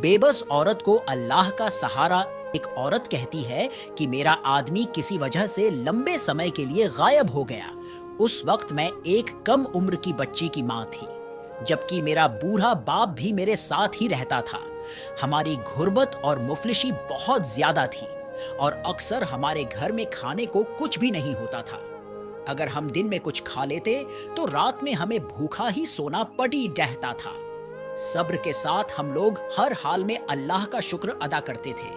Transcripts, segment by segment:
بے بس عورت کو اللہ کا سہارا ایک عورت کہتی ہے کہ میرا آدمی کسی وجہ سے لمبے سمے کے لیے غائب ہو گیا۔ اس وقت میں ایک کم عمر کی بچی کی ماں تھی، جبکہ میرا بوڑھا باپ بھی میرے ساتھ ہی رہتا تھا۔ ہماری غربت اور مفلسی بہت زیادہ تھی اور اکثر ہمارے گھر میں کھانے کو کچھ بھی نہیں ہوتا تھا۔ اگر ہم دن میں کچھ کھا لیتے تو رات میں ہمیں بھوکا ہی سونا پڑی رہتا تھا۔ صبر کے ساتھ ہم لوگ ہر حال میں اللہ کا شکر ادا کرتے تھے۔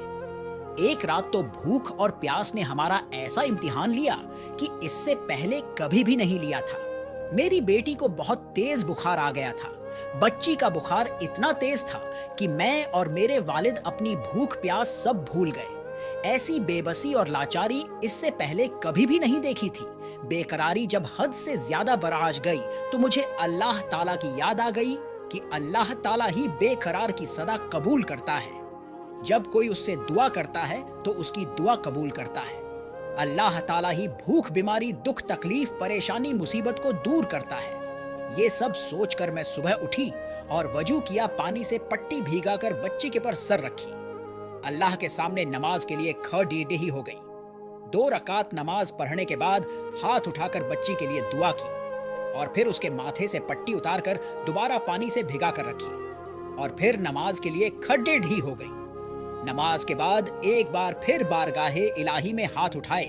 ایک رات تو بھوک اور پیاس نے ہمارا ایسا امتحان لیا کہ اس سے پہلے کبھی بھی نہیں لیا تھا۔ میری بیٹی کو بہت تیز بخار آ گیا تھا۔ بچی کا بخار اتنا تیز تھا کہ میں اور میرے والد اپنی بھوک پیاس سب بھول گئے۔ ایسی بے بسی اور لاچاری اس سے پہلے کبھی بھی نہیں دیکھی تھی۔ بے قراری جب حد سے زیادہ برآج گئی تو مجھے اللہ تعالیٰ کی یاد آ گئی کہ اللہ تعالیٰ ہی بے قرار کی صدا قبول کرتا ہے۔ جب کوئی اس سے دعا کرتا ہے تو اس کی دعا قبول کرتا ہے۔ اللہ تعالیٰ ہی بھوک، بیماری، دکھ، تکلیف، پریشانی، مصیبت کو دور کرتا ہے۔ یہ سب سوچ کر میں صبح اٹھی اور وضو کیا، پانی سے پٹی بھیگا کر بچی کے پر سر رکھی۔ اللہ کے سامنے نماز کے لیے کھڑی ہو گئی۔ 2 رکعت نماز پڑھنے کے بعد ہاتھ اٹھا کر بچی کے لیے دعا کی اور پھر اس کے ماتھے سے پٹی اتار کر دوبارہ پانی سے بھگا کر رکھی اور پھر نماز کے لیے کھڑی ہو گئی۔ نماز کے بعد ایک بار پھر بارگاہ الہی میں ہاتھ اٹھائے،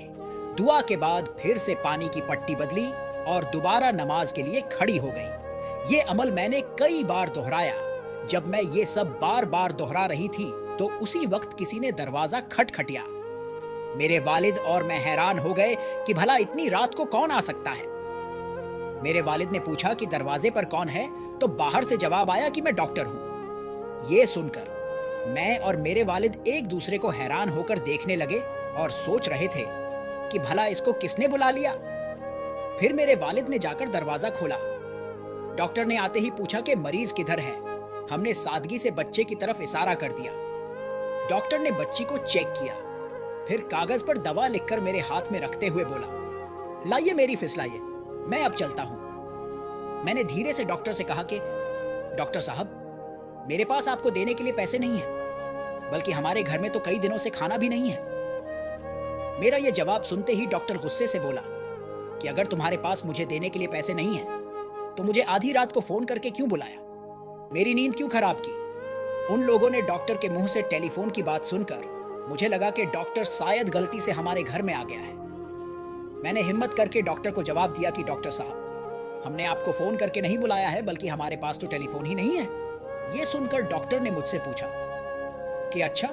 دعا کے بعد پھر سے پانی کی پٹی بدلی اور دوبارہ نماز کے لیے کھڑی ہو گئی۔ یہ عمل میں نے کئی بار دہرایا۔ جب میں یہ سب بار بار دہرا رہی تھی تو اسی وقت کسی نے دروازہ کھٹکھٹایا۔ میرے والد اور میں حیران ہو گئے کہ بھلا اتنی رات کو کون آ سکتا ہے۔ میرے والد نے پوچھا کہ دروازے پر کون ہے تو باہر سے جواب آیا کہ میں ڈاکٹر ہوں۔ یہ سن کر میں اور میرے والد ایک دوسرے کو حیران ہو کر دیکھنے لگے اور سوچ رہے تھے کہ بھلا اس کو کس نے بلا لیا۔ پھر میرے والد نے جا کر دروازہ کھولا۔ ڈاکٹر نے آتے ہی پوچھا کہ مریض کدھر ہے۔ ہم نے سادگی سے بچے کی طرف اشارہ کر دیا۔ ڈاکٹر نے بچی کو چیک کیا، پھر کاغذ پر دوا لکھ کر میرے ہاتھ میں رکھتے ہوئے بولا، لائیے میری فیس لائیے، میں اب چلتا ہوں۔ میں نے دھیرے سے ڈاکٹر سے کہا کہ ڈاکٹر صاحب، میرے پاس آپ کو دینے کے لیے پیسے نہیں ہیں، بلکہ ہمارے گھر میں تو کئی دنوں سے کھانا بھی نہیں ہے۔ میرا یہ جواب سنتے ہی ڈاکٹر غصے سے بولا کہ اگر تمہارے پاس مجھے دینے کے لیے پیسے نہیں ہیں تو مجھے آدھی رات کو فون کر کے کیوں بلایا؟ میری نیند کیوں خراب کی؟ ان لوگوں نے ڈاکٹر کے منہ سے ٹیلی فون کی بات سن کر مجھے لگا کہ ڈاکٹر شاید غلطی سے ہمارے گھر میں آ گیا ہے۔ میں نے ہمت کر کے ڈاکٹر کو جواب دیا کہ ڈاکٹر صاحب، ہم نے آپ کو فون کر کے نہیں بلایا ہے، بلکہ ہمارے پاس تو ٹیلی فون ہی نہیں ہے۔ یہ سن کر ڈاکٹر نے مجھ سے پوچھا کہ اچھا،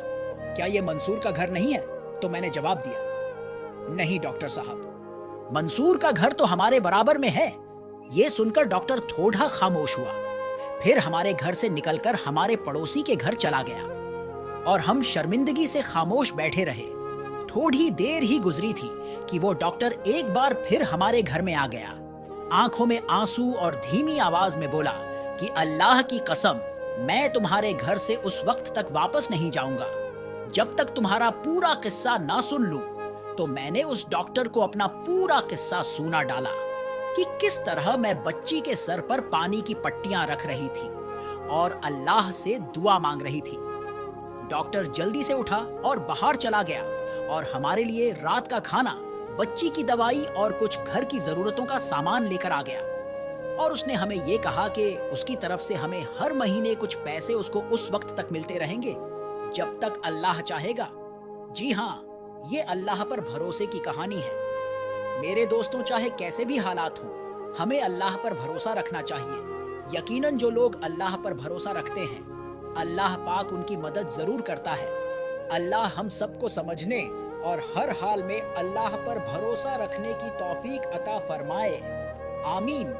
کیا یہ منصور کا گھر نہیں ہے؟ تو میں نے جواب دیا، نہیں ڈاکٹر صاحب، منصور کا گھر تو ہمارے برابر میں ہے۔ یہ سن کر ڈاکٹر تھوڑا خاموش ہوا، پھر ہمارے گھر سے نکل کر ہمارے پڑوسی کے گھر چلا گیا اور ہم شرمندگی سے خاموش بیٹھے رہے۔ تھوڑی دیر ہی گزری تھی کہ وہ ڈاکٹر ایک بار پھر ہمارے گھر میں آ گیا۔ آنکھوں میں آنسو اور دھیمی آواز میں بولا کہ اللہ کی قسم، میں تمہارے گھر سے اس وقت تک واپس نہیں جاؤں گا جب تک تمہارا پورا قصہ نہ سن لوں۔ تو میں نے اس ڈاکٹر کو اپنا پورا قصہ سنا ڈالا کہ کس طرح میں بچی کے سر پر پانی کی پٹیاں رکھ رہی تھی اور اللہ سے دعا مانگ رہی تھی۔ ڈاکٹر جلدی سے اٹھا اور باہر چلا گیا اور ہمارے لیے رات کا کھانا، بچی کی دوائی اور کچھ گھر کی ضرورتوں کا سامان لے کر آ گیا، اور اس نے ہمیں یہ کہا کہ اس کی طرف سے ہمیں ہر مہینے کچھ پیسے اس کو اس وقت تک ملتے رہیں گے جب تک اللہ چاہے گا۔ جی ہاں، یہ اللہ پر بھروسے کی کہانی ہے۔ میرے دوستوں، چاہے کیسے بھی حالات ہوں، ہمیں اللہ پر بھروسہ رکھنا چاہیے۔ یقیناً جو لوگ اللہ پر بھروسہ رکھتے ہیں، اللہ پاک ان کی مدد ضرور کرتا ہے۔ اللہ ہم سب کو سمجھنے اور ہر حال میں اللہ پر بھروسہ رکھنے کی توفیق عطا فرمائے۔ آمین۔